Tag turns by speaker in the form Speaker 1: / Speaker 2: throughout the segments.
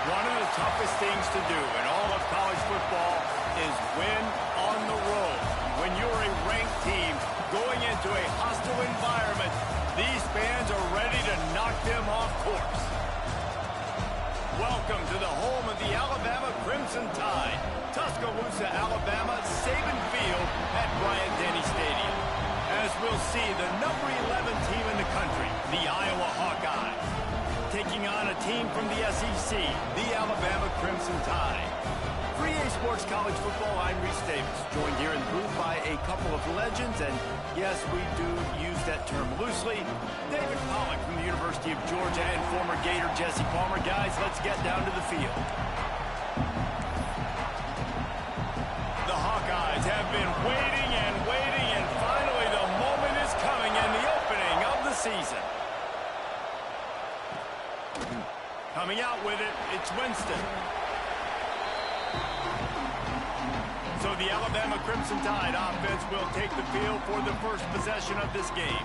Speaker 1: One of the toughest things to do in all of college football is win on the road. When you're a ranked team going into a hostile environment, these fans are ready to knock them off course. Welcome to the home of the Alabama Crimson Tide, Tuscaloosa, Alabama, Saban Field at Bryant-Denny Stadium. As we'll see, the number 11 team in the country, the Iowa Hawkeyes, taking on a team from the SEC, the Alabama Crimson Tide. For EA Sports College Football, I'm Reese Davis, joined here in the booth by a couple of legends, and yes, we do use that term loosely. David Pollack from the University of Georgia and former Gator Jesse Palmer. Guys, let's get down to the field. The Hawkeyes have been waiting, and finally the moment is coming in the opening of the season. Coming out with it, it's Winston. So the Alabama Crimson Tide offense will take the field for the first possession of this game.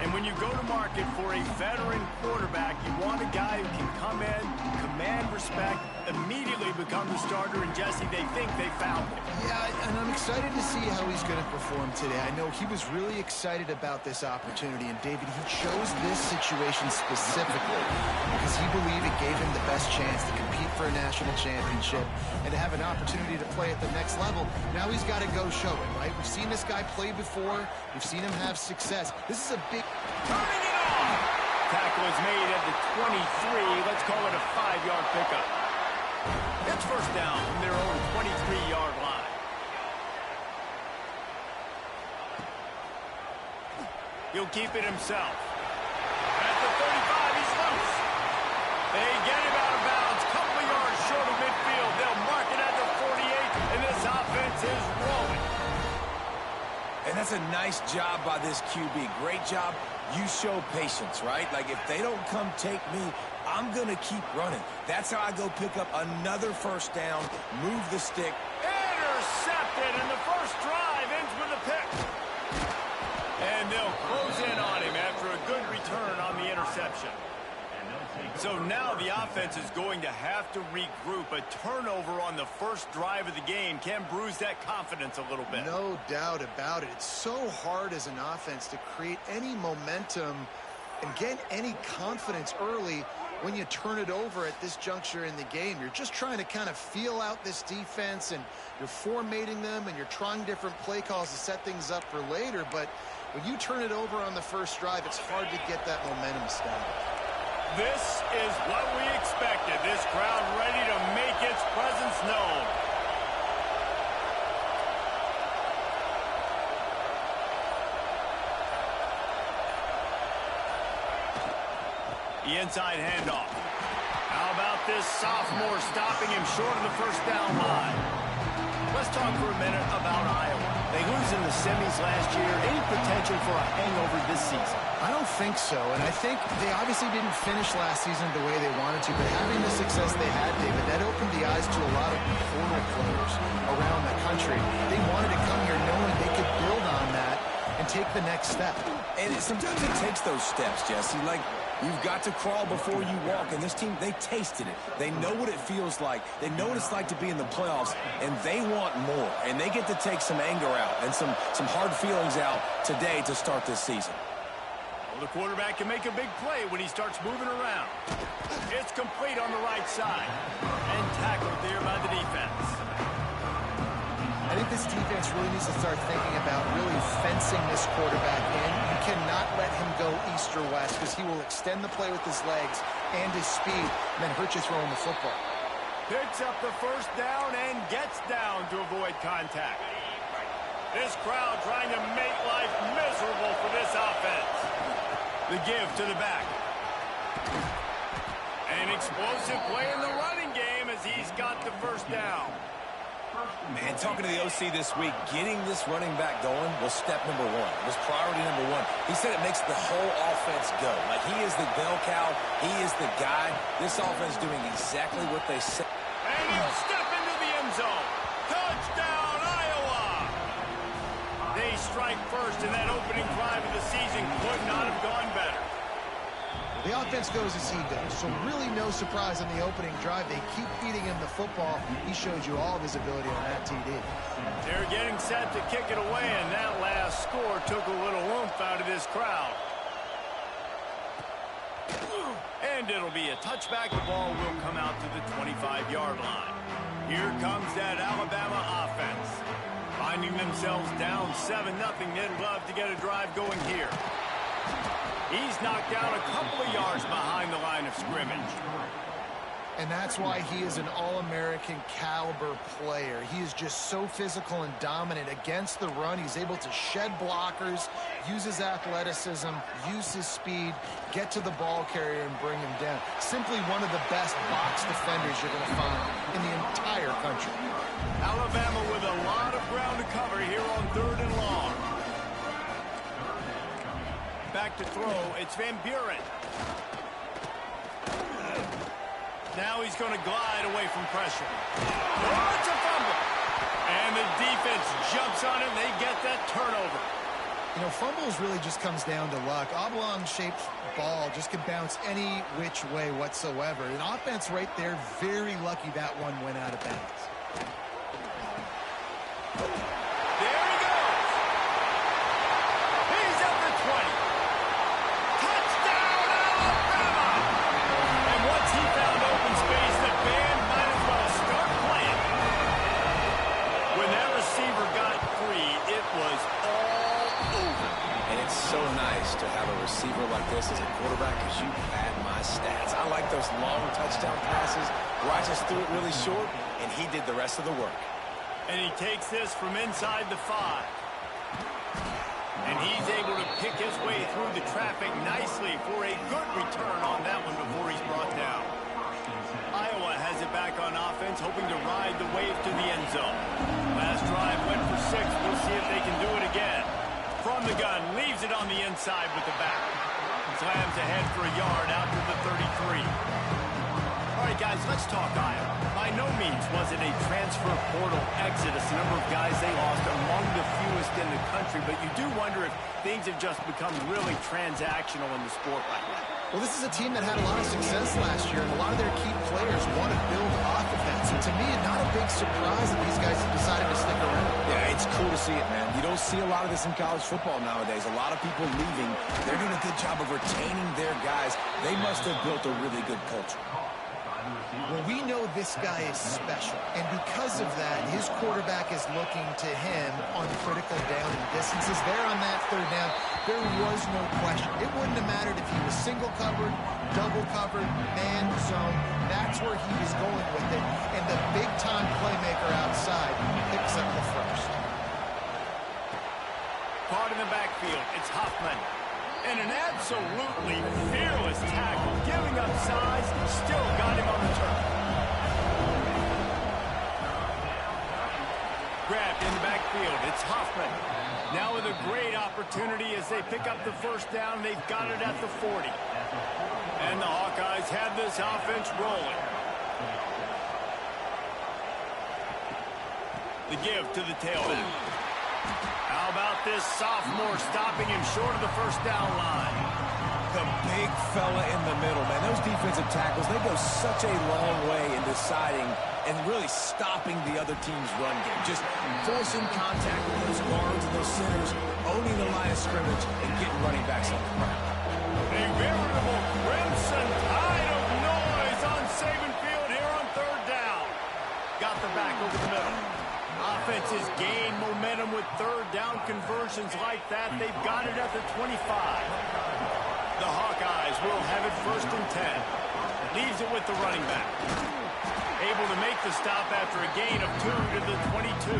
Speaker 1: And when you go to market for a veteran quarterback, you want a guy who can come in, command respect, immediately become the starter, and Jesse, they think they found him.
Speaker 2: Yeah, and I'm excited to see how he's going to perform today. I know he was really excited about this opportunity, and David, he chose this situation specifically because he believed it gave him the best chance to compete for a national championship and to have an opportunity to play at the next level. Now he's got to go show it, right? We've seen this guy play before. We've seen him have success. This is a big...
Speaker 1: Turning it on! Tackle is made at the 23. Let's call it a 5-yard pickup. It's first down from their own 23-yard line. He'll keep it himself. At the 35, he's loose. They get him out of bounds. Couple of yards short of midfield. They'll mark it at the 48, and this offense is rolling.
Speaker 3: And that's a nice job by this QB. Great job. You show patience, right? Like, if they don't come take me, I'm going to keep running. That's how I go pick up another first down, move the stick.
Speaker 1: Intercepted, and the first drive ends with a pick. And they'll close in on him after a good return on the interception. So now the offense is going to have to regroup. A turnover on the first drive of the game can bruise that confidence a little bit.
Speaker 2: No doubt about it. It's so hard as an offense to create any momentum and get any confidence early when you turn it over at this juncture in the game. You're just trying to kind of feel out this defense, and you're formatting them, and you're trying different play calls to set things up for later. But when you turn it over on the first drive, it's hard to get that momentum established.
Speaker 1: This is what we expected. This crowd ready to make its presence known. The inside handoff. How about this sophomore stopping him short of the first down line? Let's talk for a minute about Iowa. They lose in the semis last year. Any potential for a hangover this season?
Speaker 2: I don't think so, and I think they obviously didn't finish last season the way they wanted to, but having the success they had, David, that opened the eyes to a lot of portal players around the country. They wanted to come here knowing they could build on that and take the next step.
Speaker 3: And sometimes it takes those steps, Jesse. Like, you've got to crawl before you walk, and this team, they tasted it. They know what it feels like. They know what it's like to be in the playoffs, and they want more. And they get to take some anger out and some hard feelings out today to start this season.
Speaker 1: Well, the quarterback can make a big play when he starts moving around. It's complete on the right side and tackled there by the defense.
Speaker 2: I think this defense really needs to start thinking about really fencing this quarterback in. You cannot let him go east or west because he will extend the play with his legs and his speed and then hurt you throwing the football.
Speaker 1: Picks up the first down and gets down to avoid contact. This crowd trying to make life miserable for this offense. The give to the back. An explosive play in the running game as he's got the first down.
Speaker 3: Man, talking to the OC this week, getting this running back going was step number one. Was priority number one. He said it makes the whole offense go. Like, he is the bell cow. He is the guy. This offense doing exactly what they said.
Speaker 1: And he'll step into the end zone. Touchdown, Iowa! They strike first, and that opening drive of the season could not have gone better.
Speaker 2: The offense goes as he goes, so really no surprise on the opening drive. They keep feeding him the football. He showed you all of his ability on that TD.
Speaker 1: They're getting set to kick it away, and that last score took a little oomph out of this crowd. And it'll be a touchback. The ball will come out to the 25-yard line. Here comes that Alabama offense. Finding themselves down 7-0, they'd love to get a drive going here. He's knocked down a couple of yards behind the line of scrimmage.
Speaker 2: And that's why he is an All-American caliber player. He is just so physical and dominant against the run. He's able to shed blockers, use his athleticism, use his speed, get to the ball carrier and bring him down. Simply one of the best box defenders you're going to find in the entire country.
Speaker 1: Alabama with a lot of ground to cover here on 3rd and long. Back to throw, it's Van Buren. Now he's going to glide away from pressure. Oh, it's a fumble. And the defense jumps on it, and they get that turnover.
Speaker 2: You know, fumbles really just comes down to luck. Oblong-shaped ball just can bounce any which way whatsoever. An offense right there, very lucky that one went out of bounds.
Speaker 1: There he goes. He's up to 20. Touchdown, Alabama! And once he found open space, the band might as well start playing. When that receiver got free, it was all over.
Speaker 3: And it's so nice to have a receiver like this as a quarterback because you pad my stats. I like those long touchdown passes where I just threw it really short, and he did the rest of the work.
Speaker 1: And he takes this from inside the 5. And he's able to pick his way through the traffic nicely for a good return on that one before he's brought down. Iowa has it back on offense, hoping to ride the wave to the end zone. Last drive went for 6. We'll see if they can do it again. From the gun, leaves it on the inside with the back. Slams ahead for a yard out to the 33. All right, guys, let's talk Iowa. By no means was it a transfer portal exodus. The number of guys they lost among the fewest in the country, but you do wonder if things have just become really transactional in the sport right now.
Speaker 2: Well, this is a team that had a lot of success last year, and a lot of their key players want to build off of that. So to me, not a big surprise that these guys have decided to stick around.
Speaker 3: Yeah, it's cool to see it, man. You don't see a lot of this in college football nowadays. A lot of people leaving. They're doing a good job of retaining their guys. They must have built a really good culture.
Speaker 2: Well, we know this guy is special, and because of that, his quarterback is looking to him on critical down and distances. There on that 3rd down, there was no question. It wouldn't have mattered if he was single covered, double covered, man zone. That's where he was going with it, and the big-time playmaker outside picks up the first.
Speaker 1: Caught in the backfield, it's Huffman. And an absolutely fearless tackle, giving up size, still got him on the turf. Grabbed in the backfield, it's Huffman. Now with a great opportunity as they pick up the 1st down, they've got it at the 40. And the Hawkeyes have this offense rolling. The give to the tailback. How about this sophomore stopping him short of the 1st down line?
Speaker 3: The big fella in the middle, man. Those defensive tackles, they go such a long way in deciding and really stopping the other team's run game. Just forcing contact with those guards and those centers, owning the line of scrimmage, and getting running backs on the ground.
Speaker 1: A veritable crimson tide of noise on Saban Field here on 3rd down. Got the back over the middle. Offenses gain momentum with 3rd down conversions like that. They've got it at the 25. The Hawkeyes will have it 1st and 10. Leaves it with the running back. Able to make the stop after a gain of 2 to the 22.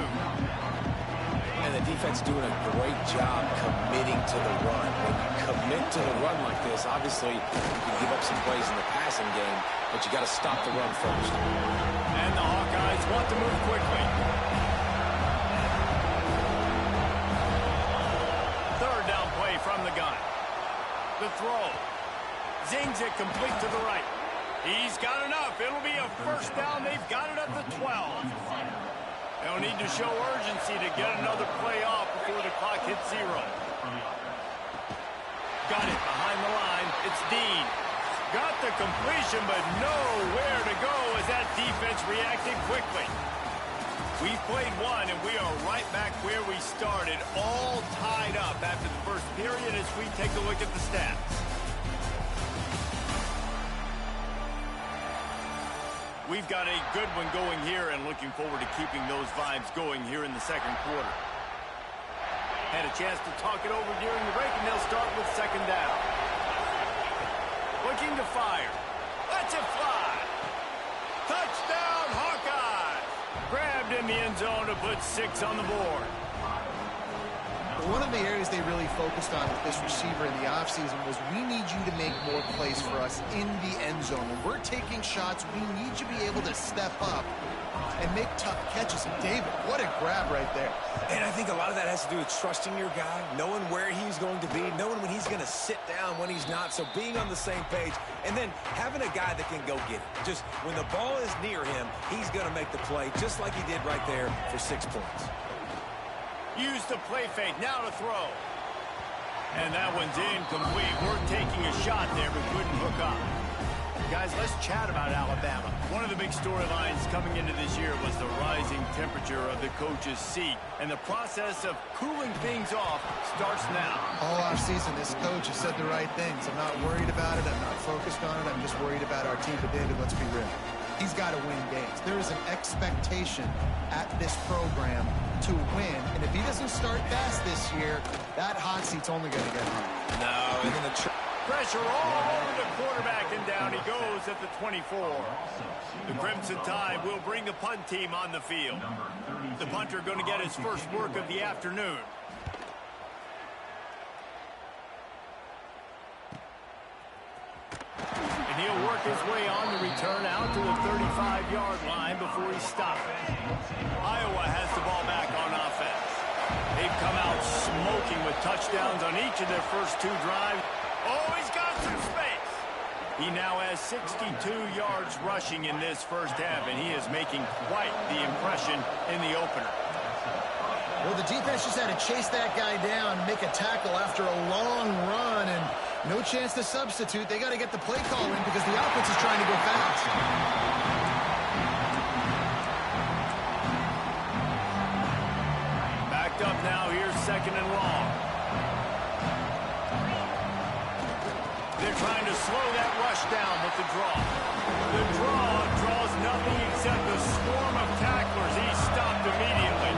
Speaker 3: And the defense doing a great job committing to the run. When you commit to the run like this, obviously you can give up some plays in the passing game, but you got to stop the run first.
Speaker 1: And the Hawkeyes want to move quickly. 3rd down play from the gun. The throw. Zings it complete to the right. He's got enough. It'll be a 1st down. They've got it at the 12. They'll need to show urgency to get another play off before the clock hits 0. Got it behind the line. It's Dean. Got the completion, but nowhere to go as that defense reacted quickly. We played one, and we are right back where we started, all tied up after the first period as we take a look at the stats. We've got a good one going here and looking forward to keeping those vibes going here in the second quarter. Had a chance to talk it over during the break, and they'll start with second down. Looking to fire. Lets it fly. Touchdown, Hawkeye. Grabbed in the end zone to put 6 on the board.
Speaker 2: One of the areas they really focused on with this receiver in the offseason was we need you to make more plays for us in the end zone. When we're taking shots, we need you to be able to step up and make tough catches. And David, what a grab right there.
Speaker 3: And I think a lot of that has to do with trusting your guy, knowing where he's going to be, knowing when he's going to sit down, when he's not, so being on the same page, and then having a guy that can go get it. Just when the ball is near him, he's going to make the play, just like he did right there for 6 points.
Speaker 1: Use the play fake, now to throw. And that one's incomplete. We're taking a shot there, but couldn't hook up. Guys, let's chat about Alabama. One of the big storylines coming into this year was the rising temperature of the coach's seat. And the process of cooling things off starts now.
Speaker 2: All offseason, this coach has said the right things. I'm not worried about it. I'm not focused on it. I'm just worried about our team. But, David, let's be real. He's got to win games. There is an expectation at this program to win. And if he doesn't start fast this year, that hot seat's only going to get hot.
Speaker 3: No, and then
Speaker 1: pressure all over the quarterback, and down he goes at the 24. The Crimson Tide will bring the punt team on the field. The punter going to get his first work of the afternoon. And he'll work his way on the return out to the 35-yard line before he stopped. Iowa has the ball back on offense. They've come out smoking with touchdowns on each of their first 2 drives. Oh, he's got some space. He now has 62 yards rushing in this first half, and he is making quite the impression in the opener.
Speaker 2: Well, the defense just had to chase that guy down, make a tackle after a long run, and no chance to substitute. They got to get the play call in because the offense is trying to go fast.
Speaker 1: Backed up now. Here's second and long. They're trying to slow that rush down with the draw. The draw draws nothing except a swarm of tacklers. He's stopped immediately.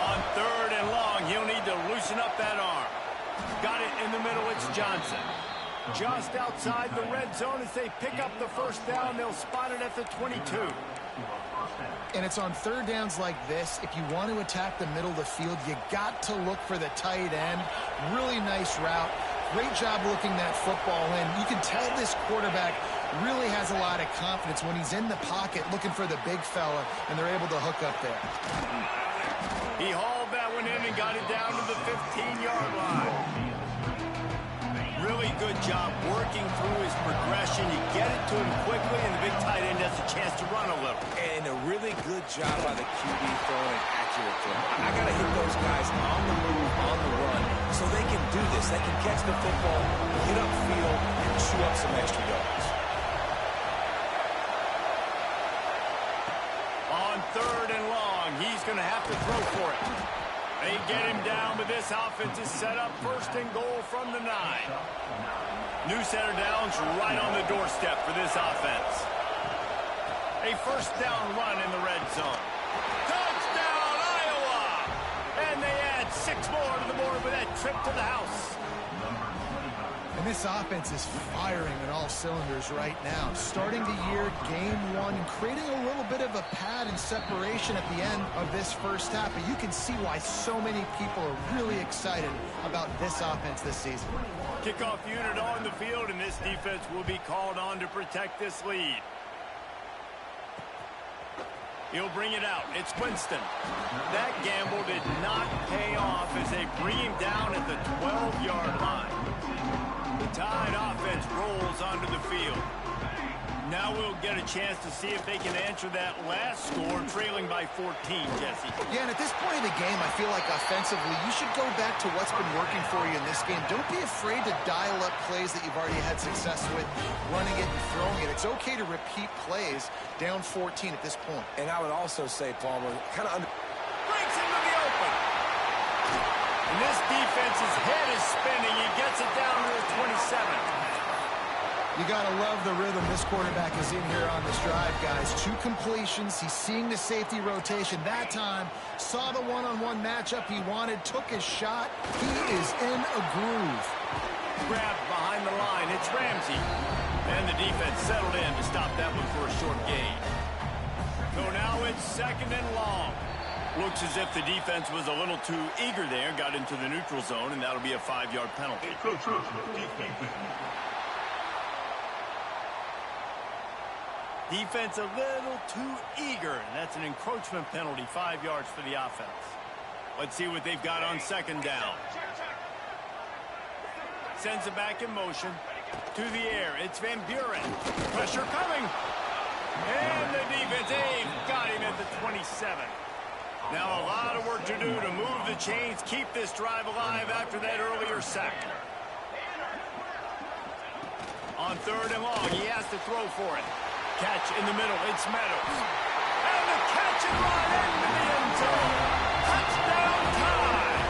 Speaker 1: On third and long, he'll need to loosen up that arm. Got it in the middle. It's Johnson. Just outside the red zone as they pick up the first down. They'll spot it at the 22.
Speaker 2: And it's on third downs like this. If you want to attack the middle of the field, you got to look for the tight end. Really nice route. Great job looking that football in. You can tell this quarterback really has a lot of confidence when he's in the pocket looking for the big fella, and they're able to hook up there.
Speaker 1: He hauled that one in and got it down to the 15-yard line. Really good job working through his progression. You get it to him quickly, and the big tight end has a chance to run a little.
Speaker 3: And a really good job by the QB throwing an accurate throw. I got to hit those guys on the move, on the run, so they can do this. They can catch the football, get upfield, and chew up some extra yards.
Speaker 1: On third and long, he's going to have to throw for it. They get him down, but this offense is set up first and goal from the 9. New set of downs right on the doorstep for this offense. A first down run in the red zone. Touchdown, Iowa! And they add 6 more to the board with that trip to the house.
Speaker 2: And this offense is firing on all cylinders right now. Starting the year, game 1, and creating a little bit of a pad and separation at the end of this first half. But you can see why so many people are really excited about this offense this season.
Speaker 1: Kickoff unit on the field, and this defense will be called on to protect this lead. He'll bring it out. It's Winston. That gamble did not pay off as they bring him down at the 12-yard line. The Tide offense rolls onto the field. Now we'll get a chance to see if they can answer that last score, trailing by 14, Jesse.
Speaker 2: Yeah, and at this point in the game, I feel like offensively, you should go back to what's been working for you in this game. Don't be afraid to dial up plays that you've already had success with, running it and throwing it. It's okay to repeat plays down 14 at this point.
Speaker 3: And I would also say, Palmer, kind of
Speaker 1: Breaks into the open. And this defense's head is spinning. He gets it down to the 27.
Speaker 2: You got to love the rhythm this quarterback is in here on this drive, guys. 2 completions. He's seeing the safety rotation. That time, saw the one-on-one matchup he wanted, took his shot. He is in a groove.
Speaker 1: Grabbed behind the line. It's Ramsey. And the defense settled in to stop that one for a short gain. So now it's 2nd and long. Looks as if the defense was a little too eager there, got into the neutral zone, and that'll be a 5-yard penalty. Defense a little too eager, and that's an encroachment penalty, 5 yards for the offense. Let's see what they've got on 2nd down. Sends it back in motion. To the air, it's Van Buren. Pressure coming. And the defense, got him at the 27. Now a lot of work to do to move the chains, keep this drive alive after that earlier sack. On 3rd and long, he has to throw for it. Catch in the middle, it's Meadows. And the catch and run into the end zone. Touchdown time!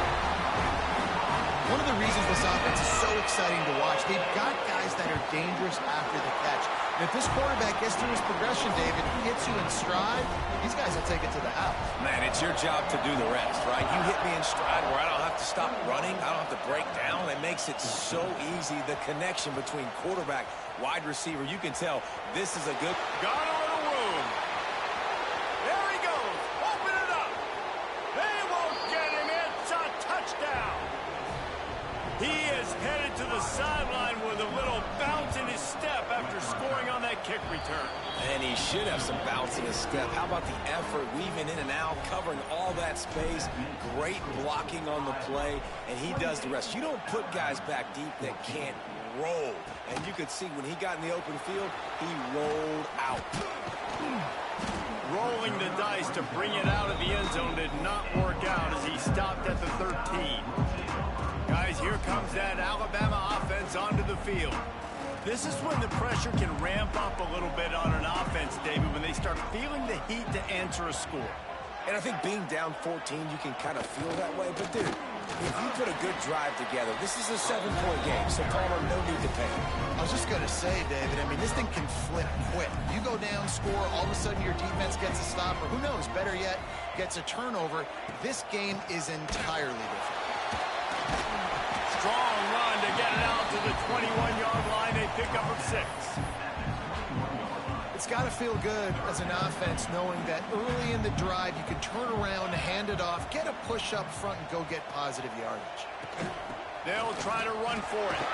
Speaker 2: One of the reasons this offense is so exciting to watch, they've got guys that are dangerous after the catch. And if this quarterback gets through his progression, David, he hits you in stride, these guys will take it to the house.
Speaker 3: Man, it's your job to do the rest, right? You hit me in stride where I don't have to stop running. I don't have to break down. It makes it so easy. The connection between quarterback, wide receiver, you can tell this is a good...
Speaker 1: Got a little room. There he goes. Open it up. They won't get him. It's a touchdown. He is headed to the sideline with a little bounce in his step after scoring on that kick return.
Speaker 3: And he should have some bounce in his step. How about the effort, weaving in and out, covering all that space, great blocking on the play, and he does the rest. You don't put guys back deep that can't roll. And you could see when he got in the open field, he rolled out.
Speaker 1: Rolling the dice to bring it out of the end zone did not work out as he stopped at the 13. Guys, here comes that Alabama offense onto the field. This is when the pressure can ramp up a little bit on an offense, David, when they start feeling the heat to answer a score.
Speaker 3: And I think being down 14, you can kind of feel that way. But, dude, if you put a good drive together, this is a 7-point game, so Palmer, no need to panic.
Speaker 2: I was just going to say, David, I mean, this thing can flip quick. You go down, score, all of a sudden your defense gets a stop, or who knows, better yet, gets a turnover. This game is entirely different.
Speaker 1: Strong run to get it out to the 21-yard line. They pick up of 6.
Speaker 2: It's got to feel good as an offense knowing that early in the drive you can turn around, hand it off, get a push up front, and go get positive yardage.
Speaker 1: They'll try to run for it.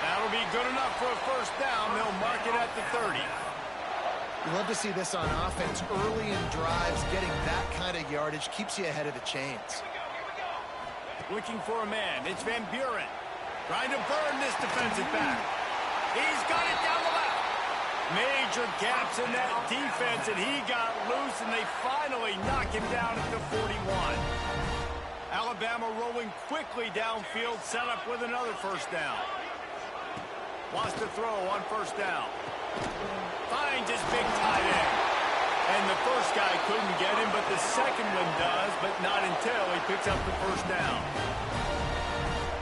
Speaker 1: That'll be good enough for a first down. They'll mark it at the 30.
Speaker 2: You love to see this on offense. Early in drives, getting that kind of yardage keeps you ahead of the chains.
Speaker 1: Looking for a man. It's Van Buren. Trying to burn this defensive back. He's got it down the left. Major gaps in that defense, and he got loose, and they finally knock him down at the 41. Alabama rolling quickly downfield, set up with another first down. Wants to throw on first down. Finds his big tight end. And the first guy couldn't get him, but the second one does, but not until he picks up the first down.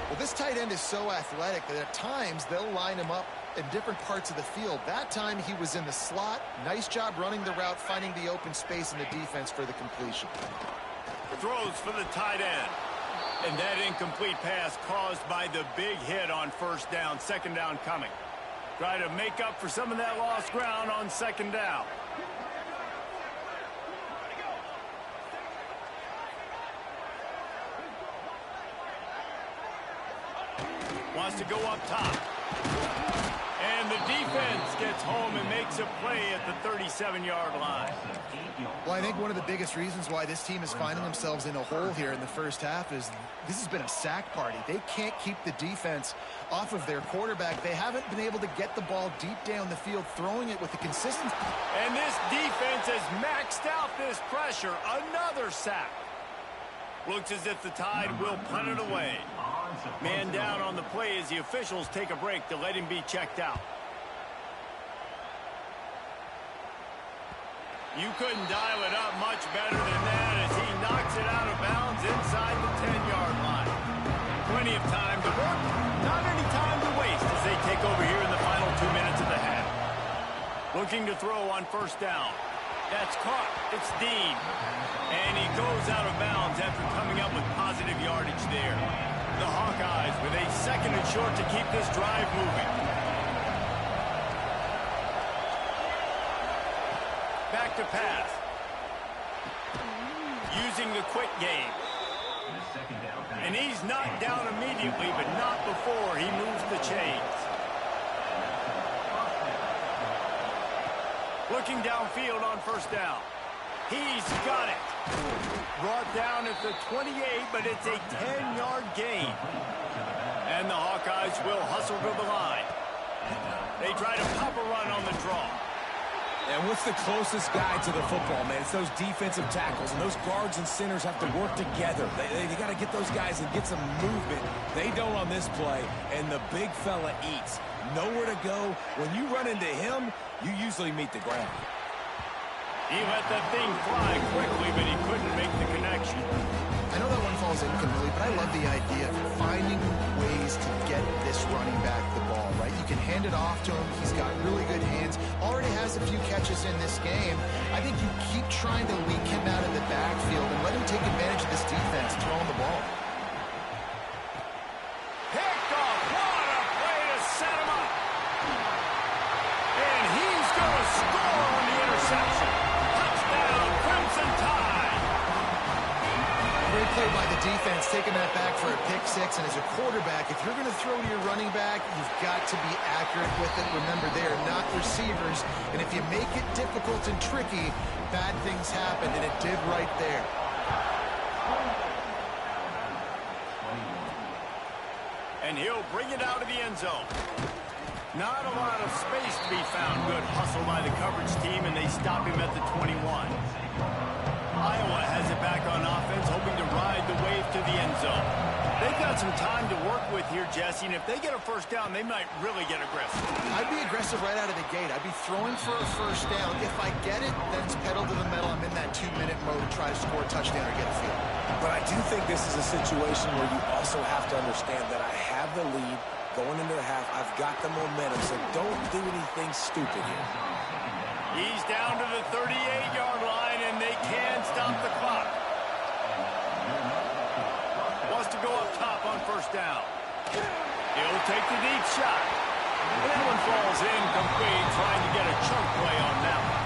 Speaker 2: Well, this tight end is so athletic that at times they'll line him up in different parts of the field. That time he was in the slot. Nice job running the route, finding the open space in the defense for the completion.
Speaker 1: Throws for the tight end. And that incomplete pass caused by the big hit on first down. Second down coming. Try to make up for some of that lost ground on second down. Wants to go up top. And the defense gets home and makes a play at the 37-yard line.
Speaker 2: Well, I think one of the biggest reasons why this team is finding themselves in a hole here in the first half is this has been a sack party. They can't keep the defense off of their quarterback. They haven't been able to get the ball deep down the field, throwing it with the consistency.
Speaker 1: And this defense has maxed out this pressure. Another sack. Looks as if the Tide will punt it away. Man down on the play as the officials take a break to let him be checked out. You couldn't dial it up much better than that as he knocks it out of bounds inside the 10-yard line. Plenty of time to work, not any time to waste as they take over here in the final 2 minutes of the half. Looking to throw on first down. That's caught. It's Dean. And he goes out of bounds after coming up with positive yardage there. The Hawkeyes with a 2nd and short to keep this drive moving. Back to pass. Using the quick game. And he's knocked down immediately, but not before he moves the chains. Looking downfield on first down. He's got it. Brought down at the 28, but it's a 10-yard gain. And the Hawkeyes will hustle to the line. They try to pop a run on the draw.
Speaker 3: And what's the closest guy to the football, man? It's those defensive tackles, and those guards and centers have to work together. They got to get those guys and get some movement. They don't on this play, and the big fella eats. Nowhere to go. When you run into him, you usually meet the ground.
Speaker 1: He let that thing fly quickly, but he couldn't make the connection.
Speaker 2: I know that one falls incompletely, but I love the idea of finding ways to get this running back the ball, right? You can hand it off to him. He's got really good hands. Already has a few catches in this game. I think you keep trying to leak him out of the backfield and let him take advantage of this defense throwing the ball.
Speaker 1: Picked off. What a play to set him up. And he's going to score on the interception. Touchdown, Crimson Tide.
Speaker 2: Great play by the defense, taking that back for a pick six. And as a quarterback, if you're going to throw to your running back, you've got to be accurate with it. Remember, they are not receivers. And if you make it difficult and tricky, bad things happen. And it did right there.
Speaker 1: And he'll bring it out of the end zone. Not a lot of space to be found. Good hustle by the coverage team, and they stop him at the 21. Iowa has it back on offense, hoping to ride the wave to the end zone. They've got some time to work with here, Jesse, and if they get a first down, they might really get aggressive.
Speaker 2: I'd be aggressive right out of the gate. I'd be throwing for a first down. If I get it, then it's pedal to the metal. I'm in that 2-minute mode to try to score a touchdown or get a field.
Speaker 3: But I do think this is a situation where you also have to understand that I have the lead going into the half. I've got the momentum, so don't do anything stupid here.
Speaker 1: He's down to the 38-yard line, and they can stop the clock. Wants to go up top on first down. He'll take the deep shot. And that one falls incomplete, trying to get a chunk play on that one.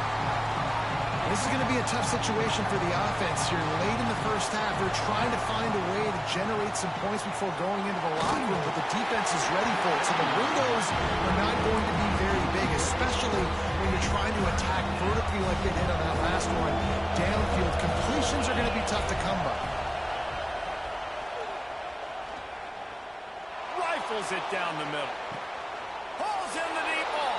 Speaker 2: This is going to be a tough situation for the offense here. Late in the first half, they're trying to find a way to generate some points before going into the locker room, but the defense is ready for it. So the windows are not going to be very big, especially when you're trying to attack vertically like they did on that last one. Downfield completions are going to be tough to come by.
Speaker 1: Rifles it down the middle. Pulls in the deep ball.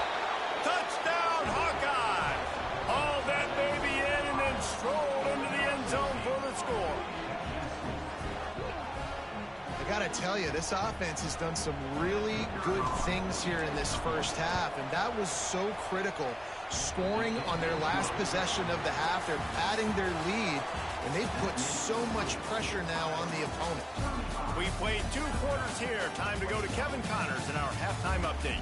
Speaker 1: Touchdown, Hawkeyes. Hauled that baby in and then strolled into the end zone for the score.
Speaker 2: I got to tell you, this offense has done some really good things here in this first half, and that was so critical. Scoring on their last possession of the half, they're padding their lead, and they've put so much pressure now on the opponent.
Speaker 1: We played 2 quarters here. Time to go to Kevin Connors in our halftime update.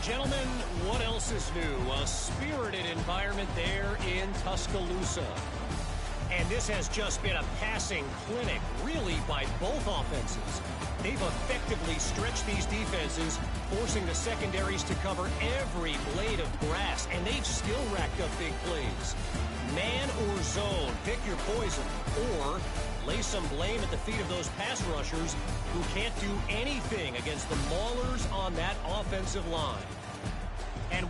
Speaker 4: Gentlemen, what else is new? A spirited environment there in Tuscaloosa. And this has just been a passing clinic, really, by both offenses. They've effectively stretched these defenses, forcing the secondaries to cover every blade of grass, and they've still racked up big plays. Man or zone, pick your poison, or lay some blame at the feet of those pass rushers who can't do anything against the maulers on that offensive line.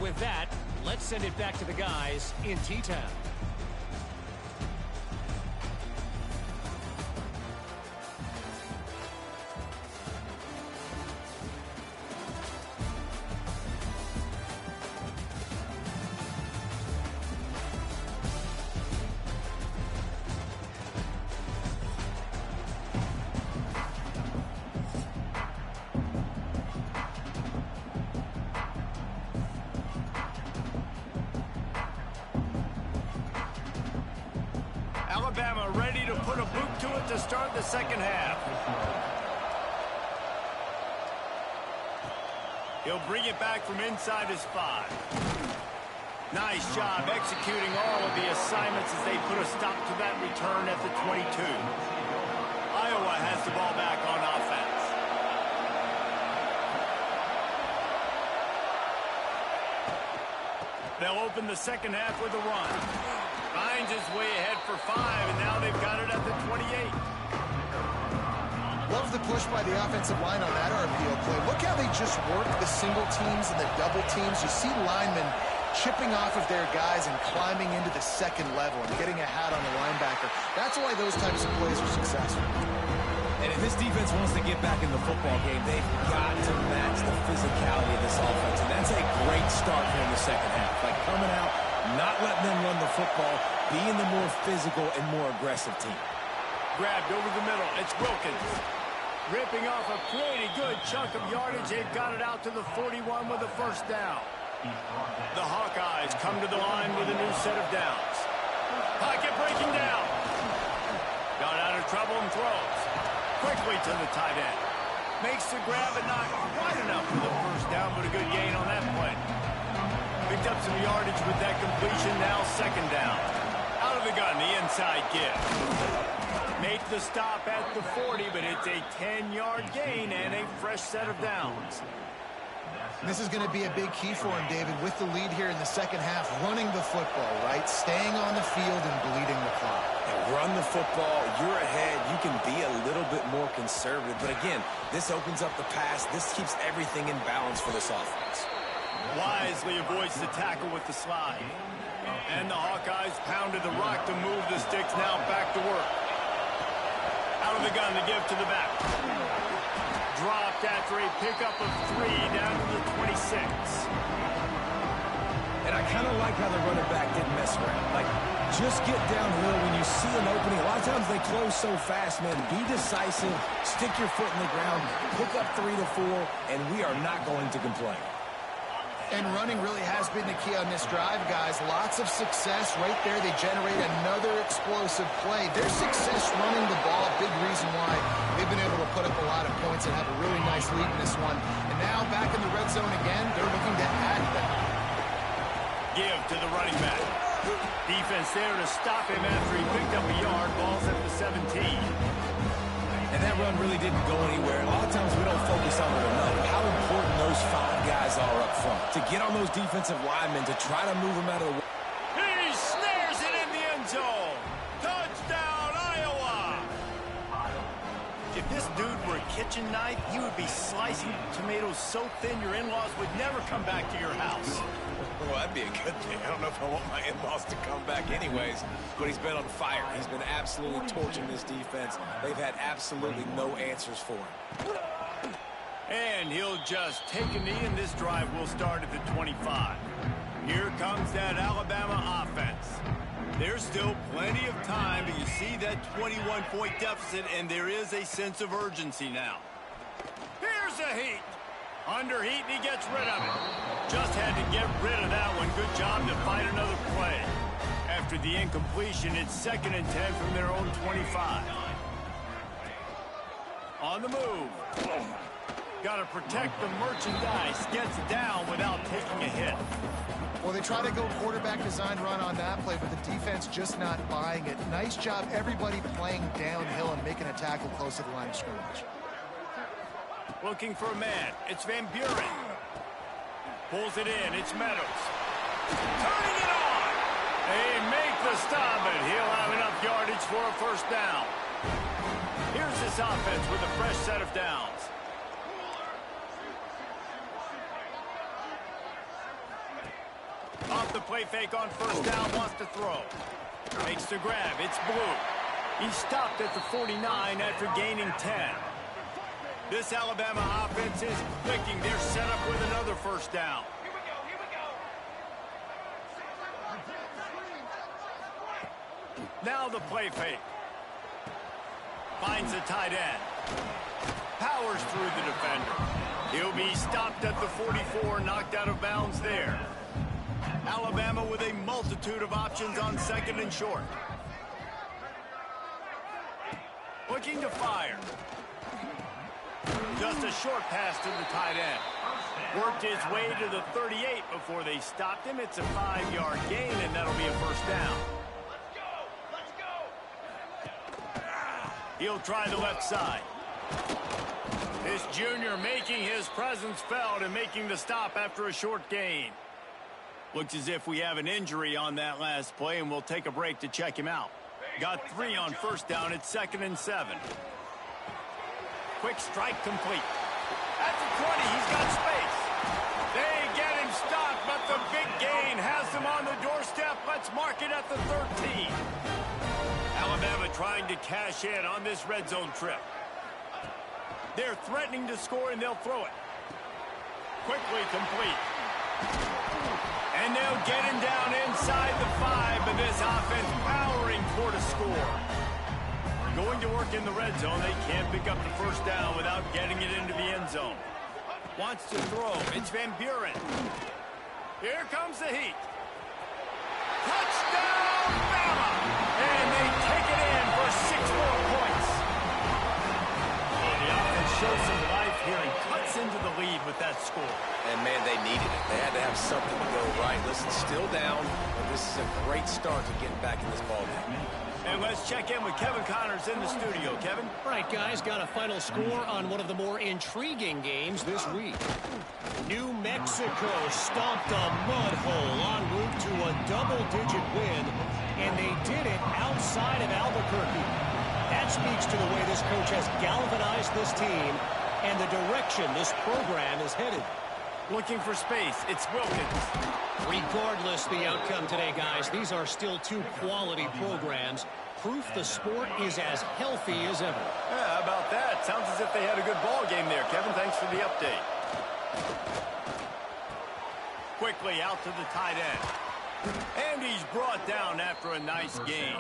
Speaker 4: with that, let's send it back to the guys in T-Town.
Speaker 1: Alabama ready to put a boot to it to start the second half. He'll bring it back from inside his 5. Nice job executing all of the assignments as they put a stop to that return at the 22. Iowa has the ball back on offense. They'll open the second half with a run. Finds his way ahead for 5, and now they've got it at the 28.
Speaker 2: Love the push by the offensive line on that RPO play. Look how they just work the single teams and the double teams. You see linemen chipping off of their guys and climbing into the second level and getting a hat on the linebacker. That's why those types of plays are successful.
Speaker 3: And if this defense wants to get back in the football game, they've got to match the physicality of this offense. And that's a great start here in the second half. Like coming out, not letting them run the football, being the more physical and more aggressive team.
Speaker 1: Grabbed over the middle. It's Wilkins. Ripping off a pretty good chunk of yardage. They've got it out to the 41 with a first down. The Hawkeyes come to the line with a new set of downs. Pocket breaking down. Got out of trouble and throws. Quickly to the tight end. Makes the grab and not quite enough for the first down, but a good gain on that play. Picked up some yardage with that completion. Now second down. Out of the gun, the inside give. Make the stop at the 40, but it's a 10-yard gain and a fresh set of downs.
Speaker 2: This is going to be a big key for him, David, with the lead here in the second half, running the football, right? Staying on the field and bleeding the clock.
Speaker 3: And run the football, you're ahead, you can be a little bit more conservative. But again, this opens up the pass. This keeps everything in balance for this offense.
Speaker 1: Wisely avoids the tackle with the slide. And the Hawkeyes pounded the rock to move the sticks. Now back to work. Out of the gun to give to the back. Dropped after a pickup of 3 down to the 26.
Speaker 3: And I kind of like how the running back didn't mess around. Like, just get downhill when you see an opening. A lot of times they close so fast, man. Be decisive, stick your foot in the ground, pick up 3 to 4, and we are not going to complain.
Speaker 2: And running really has been the key on this drive, guys. Lots of success right there. They generate another explosive play. Their success running the ball, a big reason why they've been able to put up a lot of points and have a really nice lead in this one. And now back in the red zone again, they're looking to add that.
Speaker 1: Give to the running back. Defense there to stop him after he picked up a yard. Ball's at the 17.
Speaker 3: And that run really didn't go anywhere. A lot of times we don't focus on it enough. How important those 5 guys are up front. To get on those defensive linemen, to try to move them out of the way.
Speaker 1: He snares it in the end zone. Touchdown, Iowa! If this dude were a kitchen knife, he would be slicing tomatoes so thin your in-laws would never come back to your house.
Speaker 3: Well, that'd be a good thing. I don't know if I want my in-laws to come back anyways, but he's been on fire. He's been absolutely torching this defense. They've had absolutely no answers for him.
Speaker 1: And he'll just take a knee, and this drive will start at the 25. Here comes that Alabama offense. There's still plenty of time, but you see that 21-point deficit, and there is a sense of urgency now. Here's a heat. Under heat, and he gets rid of it. Just had to get rid of that one. Good job to fight another play. After the incompletion, it's 2nd and 10 from their own 25. On the move. Got to protect the merchandise. Gets down without taking a hit.
Speaker 2: Well, they try to go quarterback design run on that play, but the defense just not buying it. Nice job, everybody playing downhill and making a tackle close to the line of scrimmage.
Speaker 1: Looking for a man. It's Van Buren. Pulls it in. It's Meadows. Turning it on. They make the stop, and he'll have enough yardage for a first down. Here's this offense with a fresh set of downs. off the play fake on first down, wants to throw. Makes the grab. It's Blue. He stopped at the 49 after gaining 10. This Alabama offense is clicking. They're set up with another first down. Now the play fake. Finds the tight end. Powers through the defender. He'll be stopped at the 44, knocked out of bounds there. Alabama with a multitude of options on second and short. Looking to fire. Just a short pass to the tight end. Worked his way to the 38 before they stopped him. It's a 5-yard gain, and that'll be a first down. He'll try the left side. This junior making his presence felt and making the stop after a short gain. Looks as if we have an injury on that last play, and we'll take a break to check him out. Got 3 on first down. It's 2nd and 7. Quick strike complete. At the 20, he's got space. They get him stopped, but the big gain has him on the doorstep. Let's mark it at the 13. Alabama trying to cash in on this red zone trip. They're threatening to score, and they'll throw it. Quickly complete. And they'll get him down inside the 5, but this offense powering toward a score. Going to work in the red zone. They can't pick up the first down without getting it into the end zone. Wants to throw. It's Van Buren. Here comes the heat. Touchdown, Bama! And they take it in for 6 more points. The offense shows some life here and cuts into the lead with that score.
Speaker 3: And, man, they needed it. They had to have something to go right. Listen, still down, but this is a great start to getting back in this ballgame.
Speaker 1: And let's check in with Kevin Connors in the studio. Kevin?
Speaker 4: All right, guys, got a final score on one of the more intriguing games this week. New Mexico stomped a mud hole en route to a double-digit win, and they did it outside of Albuquerque. That speaks to the way this coach has galvanized this team and the direction this program is headed.
Speaker 1: Looking for space. It's Wilkins.
Speaker 4: Regardless the outcome today, guys, these are still 2 quality programs. Proof the sport is as healthy as ever.
Speaker 1: Yeah, how about that? Sounds as if they had a good ball game there, Kevin. Thanks for the update. Quickly out to the tight end. And he's brought down after a nice gain.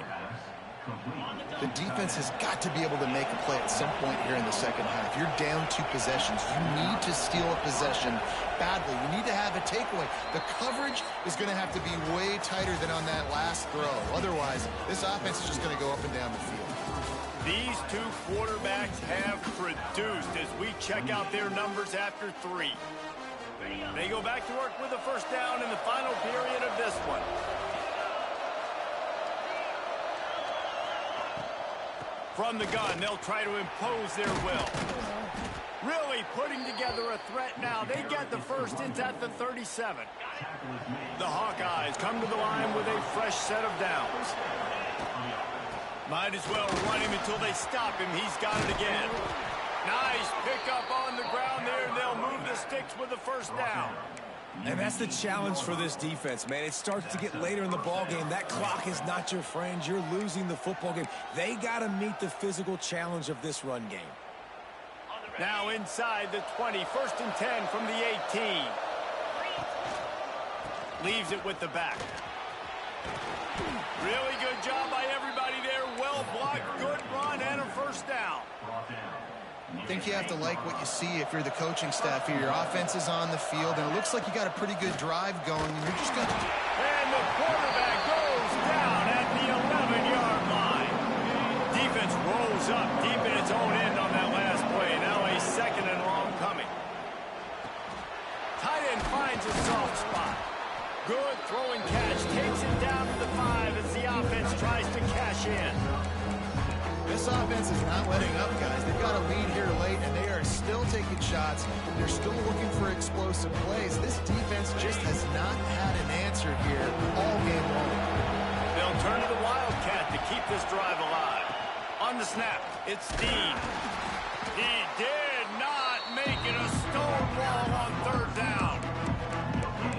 Speaker 2: The defense has got to be able to make a play at some point here in the second half. You're down 2 possessions. You need to steal a possession badly. You need to have a takeaway. The coverage is going to have to be way tighter than on that last throw. Otherwise, this offense is just going to go up and down the field.
Speaker 1: These 2 quarterbacks have produced as we check out their numbers after 3. They go back to work with a first down in the final period of this one. From the gun, they'll try to impose their will. Really putting together a threat now. They get the first. It's at the 37. The Hawkeyes come to the line with a fresh set of downs. Might as well run him until they stop him. He's got it again. Nice pickup on the ground there, and they'll move the sticks with the first down.
Speaker 3: And that's the challenge for this defense, man. It starts to get later in the ballgame. That clock is not your friend. You're losing the football game. They got to meet the physical challenge of this run game.
Speaker 1: Now inside the 20, 1st and 10 from the 18. Leaves it with the back. Really good job by everybody there. Well blocked, good run, and a first down.
Speaker 2: I think you have to like what you see if you're the coaching staff here. Your offense is on the field, and it looks like you got a pretty good drive going, and you're just going to...
Speaker 1: And the quarterback goes down at the 11-yard line. Defense rolls up deep in its own end on that last play. Now a 2nd and long coming. Tight end finds a soft spot. Good throwing catch. Takes it down to the 5 as the offense tries to cash in.
Speaker 2: This offense is not letting up, guys. They've got a lead here late, and they are still taking shots. They're still looking for explosive plays. This defense just has not had an answer here all game long.
Speaker 1: They'll turn to the Wildcat to keep this drive alive. On the snap, it's Dean. He did not make it a stone wall on 3rd down.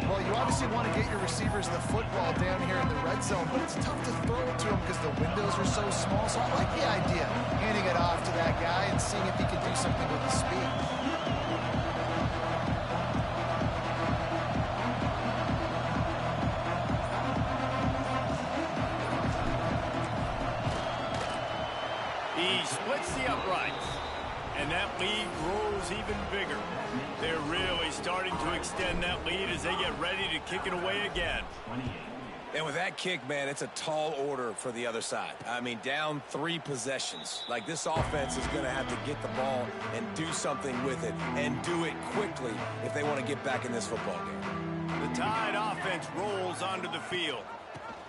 Speaker 2: Well, you obviously obviously want to get your receivers the football down here in the red zone, but it's tough to throw it to them because the windows are so small. So I like the idea, handing it off to that guy and seeing if he can do something with the speed.
Speaker 1: He splits the uprights, and that lead grows even bigger. They're really starting to extend that lead as they get ready to kick it away again.
Speaker 3: And with that kick, man, it's a tall order for the other side. I mean, down 3 possessions. Like, this offense is going to have to get the ball and do something with it, and do it quickly if they want to get back in this football game.
Speaker 1: The Tide offense rolls onto the field.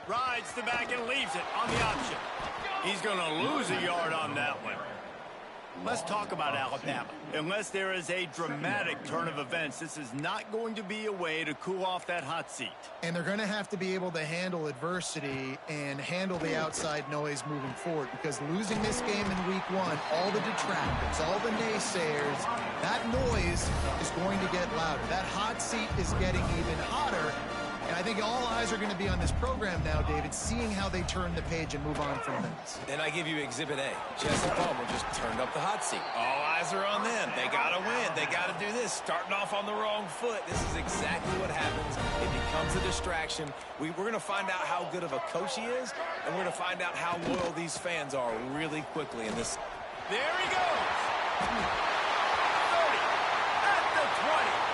Speaker 1: Rides the back and leaves it on the option. He's going to lose a yard on that one. Let's talk about Alabama. Unless there is a dramatic turn of events, this is not going to be a way to cool off that hot seat.
Speaker 2: And they're going to have to be able to handle adversity and handle the outside noise moving forward, because losing this game in week 1, all the detractors, all the naysayers, that noise is going to get louder. That hot seat is getting even hotter. And I think all eyes are going to be on this program now, David, seeing how they turn the page and move on from this.
Speaker 3: And I give you Exhibit A. Jesse Palmer just turned up the hot seat. All eyes are on them. They got to win. They got to do this. Starting off on the wrong foot. This is exactly what happens. It becomes a distraction. We're going to find out how good of a coach he is, and we're going to find out how loyal these fans are really quickly in this.
Speaker 1: There he goes. 30 at the 20.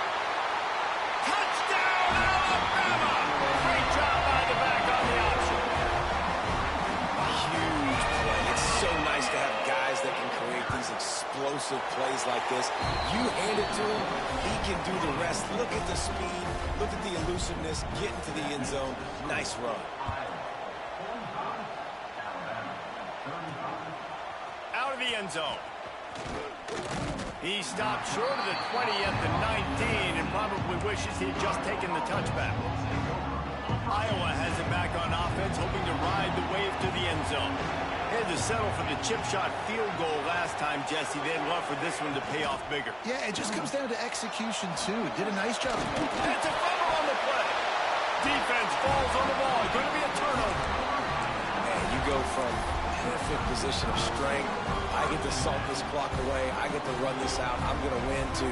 Speaker 1: Touchdown, Alabama! Great job by the back on the option.
Speaker 3: Huge play. It's so nice to have guys that can create these explosive plays like this. You hand it to him, he can do the rest. Look at the speed. Look at the elusiveness. Get into the end zone. Nice run.
Speaker 1: Out of the end zone. He stopped short of the 20 at the 19 and probably wishes he'd just taken the touchback. Iowa has it back on offense, hoping to ride the wave to the end zone. They had to settle for the chip shot field goal last time, Jesse. They'd love for this one to pay off bigger.
Speaker 2: Yeah, it just comes down to execution, too. Did a nice job.
Speaker 1: It's a fumble on the play. Defense falls on the ball. It's going to be a turnover.
Speaker 3: And you go from perfect position of strength. I get to salt this clock away. I get to run this out. I'm going to win to,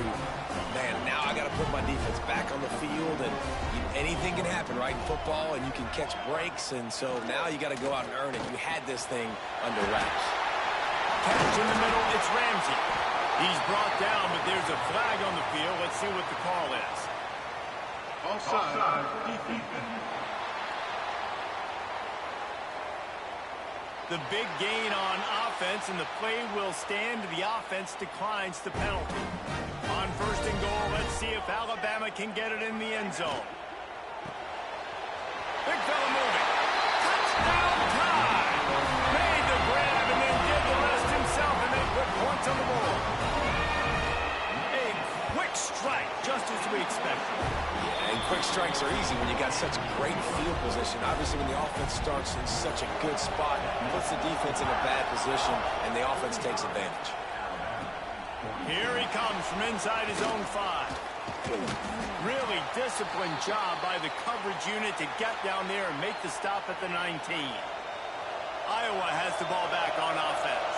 Speaker 3: man, now I got to put my defense back on the field, and anything can happen, right, in football, and you can catch breaks, and so now you got to go out and earn it. You had this thing under wraps.
Speaker 1: Catch in the middle, it's Ramsey. He's brought down, but there's a flag on the field. Let's see what the call is.
Speaker 5: Offside.
Speaker 1: The big gain on offense, and the play will stand. The offense declines the penalty. On 1st and goal, let's see if Alabama can get it in the end zone. Big fella moving. Touchdown time! Made the grab and then did the rest himself, and they put points on the board. A quick strike, just as we expected.
Speaker 3: And quick strikes are easy when you got such great field position. Obviously, when the offense starts in such a good spot, puts the defense in a bad position, and the offense takes advantage.
Speaker 1: Here he comes from inside his own 5. Really disciplined job by the coverage unit to get down there and make the stop at the 19. Iowa has the ball back on offense.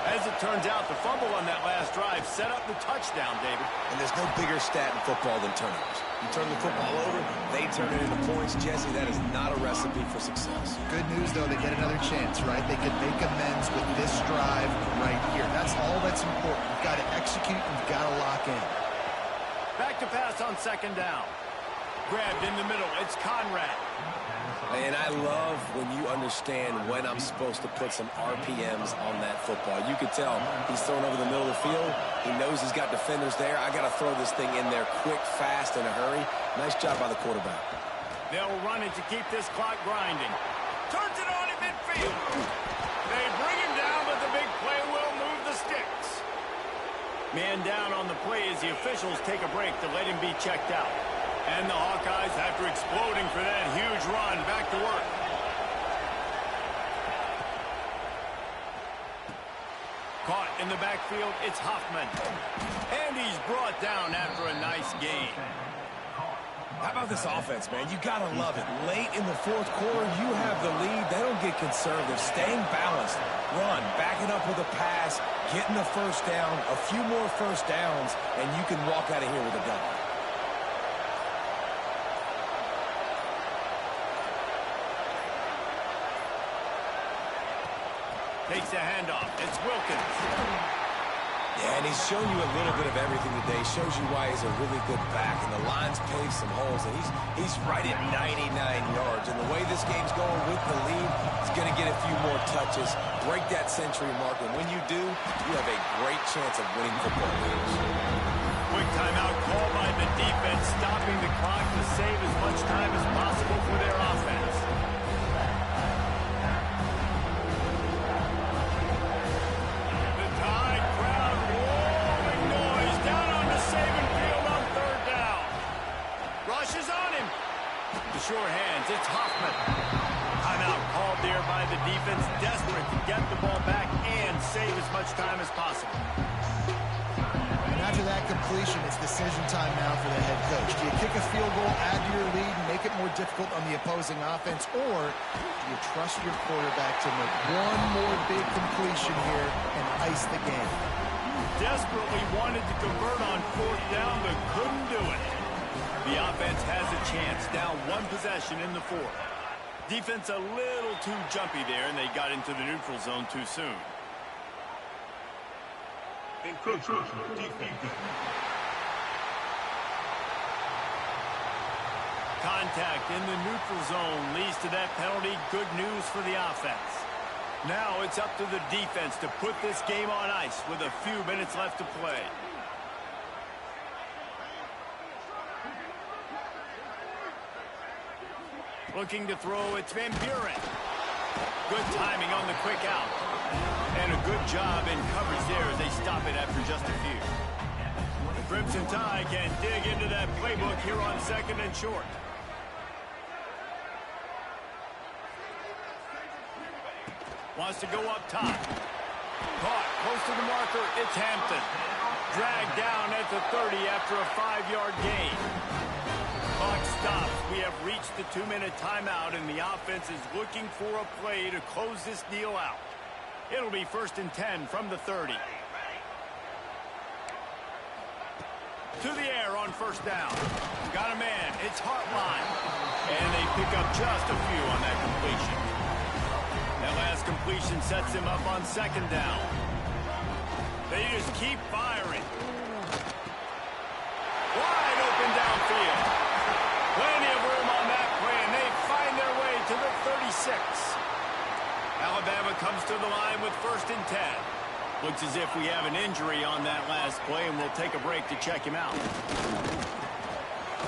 Speaker 1: As it turns out, the fumble on that last drive set up the touchdown, David.
Speaker 3: And there's no bigger stat in football than turnovers. You turn the football over, they turn it into points. Jesse, that is not a recipe for success.
Speaker 2: Good news, though, they get another chance, right? They could make amends with this drive right here. That's all that's important. You've got to execute, you've got to lock in.
Speaker 1: Back to pass on 2nd down. Grabbed in the middle, it's Conrad.
Speaker 3: And I love when you understand when I'm supposed to put some RPMs on that football. You could tell he's throwing over the middle of the field. He knows he's got defenders there. I got to throw this thing in there quick, fast, in a hurry. Nice job by the quarterback.
Speaker 1: They'll run it to keep this clock grinding. Turns it on in midfield. They bring him down, but the big play will move the sticks. Man down on the play as the officials take a break to let him be checked out. And the Hawkeyes, after exploding for that huge run, back to work. Caught in the backfield, it's Hoffman. And he's brought down after a nice gain.
Speaker 3: How about this offense, man? You got to love it. Late in the fourth quarter, you have the lead. They don't get conservative. Staying balanced. Run, back it up with a pass, getting the first down, a few more first downs, and you can walk out of here with a dub.
Speaker 1: Takes the handoff. It's Wilkins.
Speaker 3: Yeah, and he's shown you a little bit of everything today. Shows you why he's a really good back, and the line's paved some holes, and he's right at 99 yards. And the way this game's going with the lead, he's going to get a few more touches, break that century mark, and when you do, you have a great chance of winning football games.
Speaker 1: Quick timeout called by the defense, stopping the clock to save as much time as possible for their offense. Sure hands, it's Hoffman. Timeout called there by the defense, desperate to get the ball back and save as much time as possible.
Speaker 2: And after that completion, it's decision time now for the head coach. Do you kick a field goal, add to your lead, and make it more difficult on the opposing offense, or do you trust your quarterback to make one more big completion here and ice the game?
Speaker 1: Desperately wanted to convert on fourth down, but couldn't do it. The offense has a chance, down one possession in the fourth. Defense a little too jumpy there, and they got into the neutral zone too soon. Contact in the neutral zone leads to that penalty. Good news for the offense. Now it's up to the defense to put this game on ice with a few minutes left to play. Looking to throw, it's Van Buren. Good timing on the quick out. And a good job in coverage there as they stop it after just a few. The Crimson Tide can dig into that playbook here on second and short. Wants to go up top. Caught close to the marker, it's Hampton. Dragged down at the 30 after a 5-yard gain. Clock stops. We have reached the 2-minute timeout, and the offense is looking for a play to close this deal out. It'll be 1st and 10 from the 30. To the air on first down. Got a man. It's Hartline. And they pick up just a few on that completion. That last completion sets him up on second down. They just keep firing. Wide open downfield. Plenty of room on that play, and they find their way to the 36. Alabama comes to the line with 1st and 10. Looks as if we have an injury on that last play, and we'll take a break to check him out.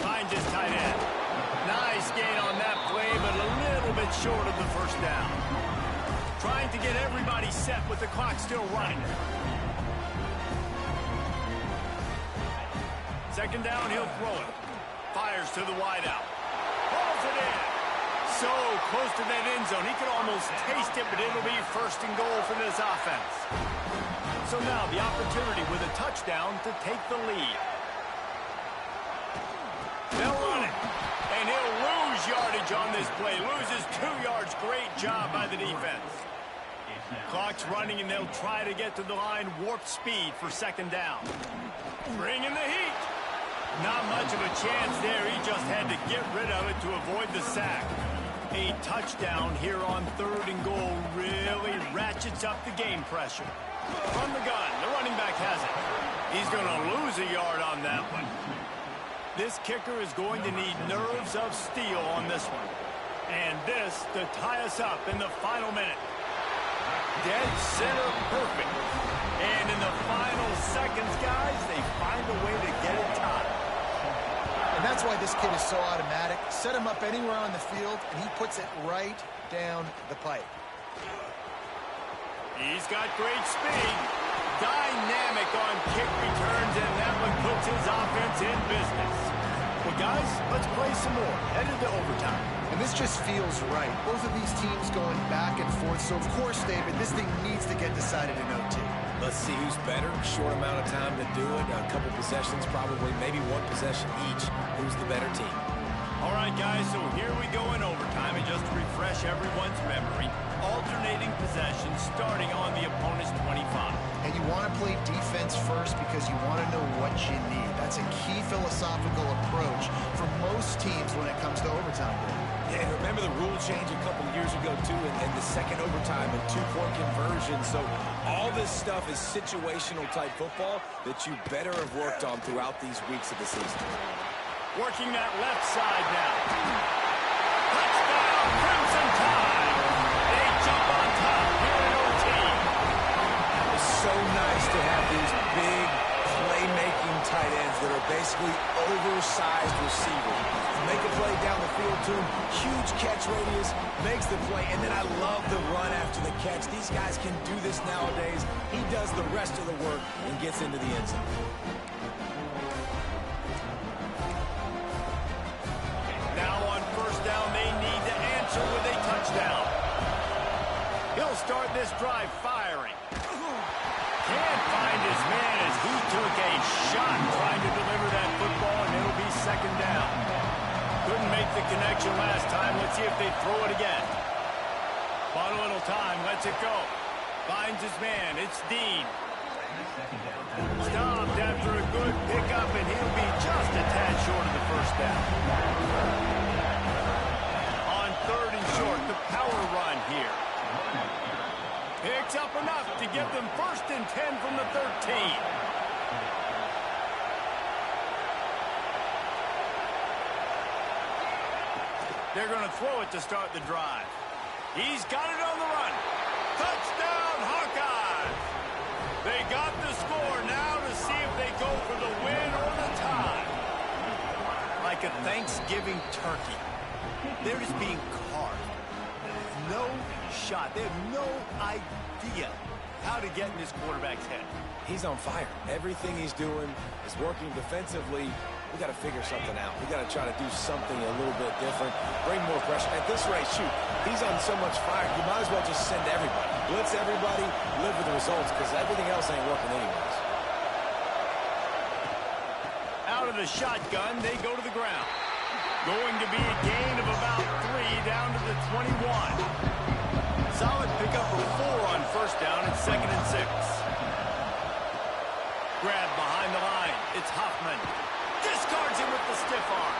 Speaker 1: Finds his tight end. Nice gain on that play, but a little bit short of the first down. Trying to get everybody set with the clock still running. Second down, he'll throw it. Fires to the wideout. Pulls it in. So close to that end zone. He could almost taste it, but it'll be 1st and goal for this offense. So now the opportunity with a touchdown to take the lead. They'll run it. And he'll lose yardage on this play. Loses 2 yards. Great job by the defense. Clock's running, and they'll try to get to the line. Warp speed for second down. Bring in the heat. Not much of a chance there. He just had to get rid of it to avoid the sack. A touchdown here on 3rd and goal really ratchets up the game pressure. From the gun, the running back has it. He's going to lose a yard on that one. This kicker is going to need nerves of steel on this one. And this to tie us up in the final minute. Dead center perfect. And in the final seconds, guys, they find a way to get it tied.
Speaker 2: And that's why this kid is so automatic. Set him up anywhere on the field, and he puts it right down the pipe.
Speaker 1: He's got great speed. Dynamic on kick returns, and that one puts his offense in business. Well, guys, let's play some more. Headed to overtime.
Speaker 2: And this just feels right. Both of these teams going back and forth. So, of course, David, this thing needs to get decided in OT.
Speaker 3: Let's see who's better. Short amount of time to do it. A couple possessions, probably maybe one possession each. Who's the better team?
Speaker 1: All right, guys, so here we go in overtime. And just to refresh everyone's memory, alternating possession starting on the opponent's 25.
Speaker 2: And you want to play defense first because you want to know what you need. That's a key philosophical approach for most teams when it comes to overtime.
Speaker 3: Yeah, and remember the rule change a couple years ago, too, and the second overtime and two-point conversion. So all this stuff is situational type football that you better have worked on throughout these weeks of the season.
Speaker 1: Working that left side now. Touchdown, Crimson Tide. They jump on top here in OT.
Speaker 3: It's so nice to have these big playmaking tight ends that are basically oversized receivers. Make a play down the field to him, huge catch radius, makes the play, and then I love the run after the catch. These guys can do this nowadays. He does the rest of the work and gets into the end zone.
Speaker 1: Now on first down, they need to answer with a touchdown. He'll start this drive firing. Can't find his man as he took a shot trying to deliver that football, and it'll be second down. Couldn't make the connection last time. Let's see if they throw it again. Bought a little time. Lets it go. Finds his man. It's Dean. Stopped after a good pickup, and he'll be just a tad short of the first down. On third and short, the power run here. Picks up enough to give them first and 10 from the 13. They're going to throw it to start the drive. He's got it on the run. Touchdown, Hawkeyes! They got the score now to see if they go for the win or the tie. Like a Thanksgiving turkey, they're just being carved. No shot. They have no idea how to get in this quarterback's head.
Speaker 3: He's on fire. Everything he's doing is working defensively. We got to figure something out. We got to try to do something a little bit different. Bring more pressure. At this rate, shoot, he's on so much fire. You might as well just send everybody. Blitz everybody, live with the results, because everything else ain't working anyways.
Speaker 1: Out of the shotgun, they go to the ground. Going to be a gain of about 3 down to the 21. Solid pickup of 4 on first down and second and 6. Grab behind the line. It's Hoffman. Discards him with the stiff arm.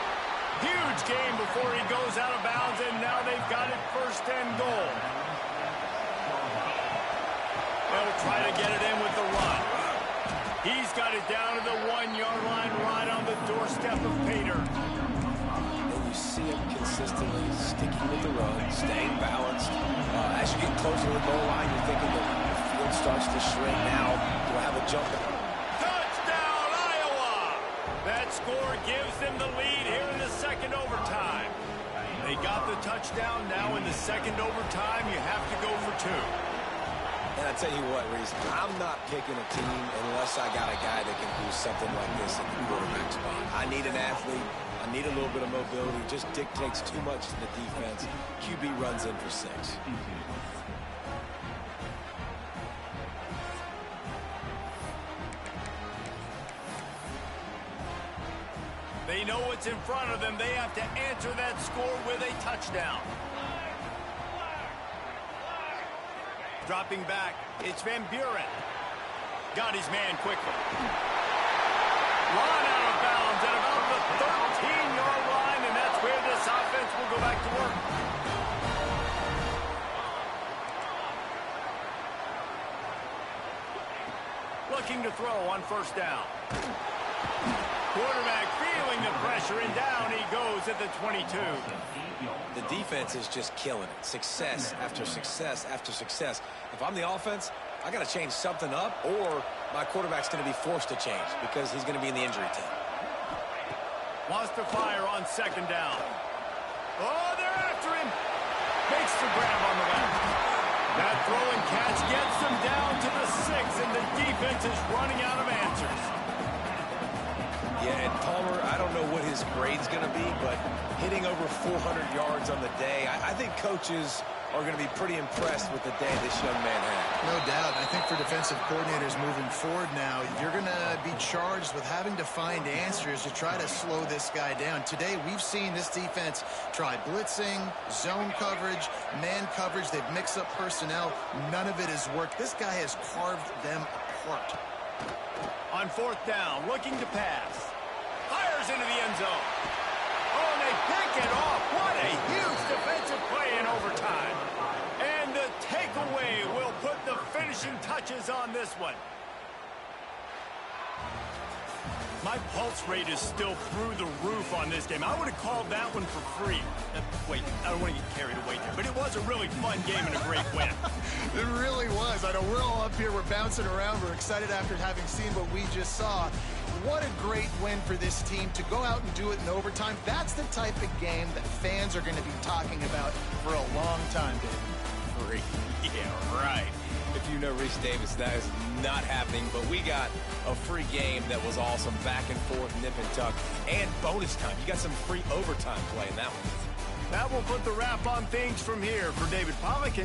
Speaker 1: Huge gain before he goes out of bounds, and now they've got it first and goal. They'll try to get it in with the run. He's got it down to the 1-yard line right on the doorstep of Pater.
Speaker 3: And you see him consistently sticking with the run, staying balanced. As you get closer to the goal line, you're thinking that the field starts to shrink now. Do I have a jump?
Speaker 1: Touchdown, Iowa! That score gives them the lead here in the second overtime. They got the touchdown. Now in the second overtime, you have to go for 2.
Speaker 3: And I tell you what, Reese, I'm not picking a team unless I got a guy that can do something like this at the quarterback spot. I need an athlete. I need a little bit of mobility. It just dictates too much to the defense. QB runs in for 6.
Speaker 1: They know what's in front of them. They have to answer that score with a touchdown. Dropping back, it's Van Buren. Got his man quickly. Run out of bounds at about the 13-yard line, and that's where this offense will go back to work. Looking to throw on first down. Quarterback feeling the pressure, and down he goes at the 22.
Speaker 3: The defense is just killing it. Success after success after success. If I'm the offense, I got to change something up, or my quarterback's going to be forced to change because he's going to be in the injury team.
Speaker 1: Wants to fire on second down. Oh, they're after him. Makes the grab on the left. That throw and catch gets them down to the 6, and the defense is running out of answers.
Speaker 3: Yeah, and Palmer, I don't know what his grade's going to be, but hitting over 400 yards on the day, I think coaches are going to be pretty impressed with the day this young man had.
Speaker 2: No doubt. I think for defensive coordinators moving forward now, you're going to be charged with having to find answers to try to slow this guy down. Today, we've seen this defense try blitzing, zone coverage, man coverage. They've mixed up personnel. None of it has worked. This guy has carved them apart.
Speaker 1: On fourth down, looking to pass. Fires into the end zone. Oh, and they pick it off. What a huge defensive play in overtime. And the takeaway will put the finishing touches on this one. My pulse rate is still through the roof on this game. I would have called that one for free. Wait, I don't want to get carried away there, but it was a really fun game and a great win.
Speaker 2: It really was. I know we're all up here, we're bouncing around, we're excited after having seen what we just saw. What a great win for this team to go out and do it in overtime. That's the type of game that fans are going to be talking about for a long time, Dave.
Speaker 1: Free. Yeah, right.
Speaker 3: If you know Reese Davis, that is not happening, but we got a free game that was awesome, back and forth, nip and tuck, and bonus time. You got some free overtime play in that one.
Speaker 1: That will put the wrap on things from here. For David Pollock,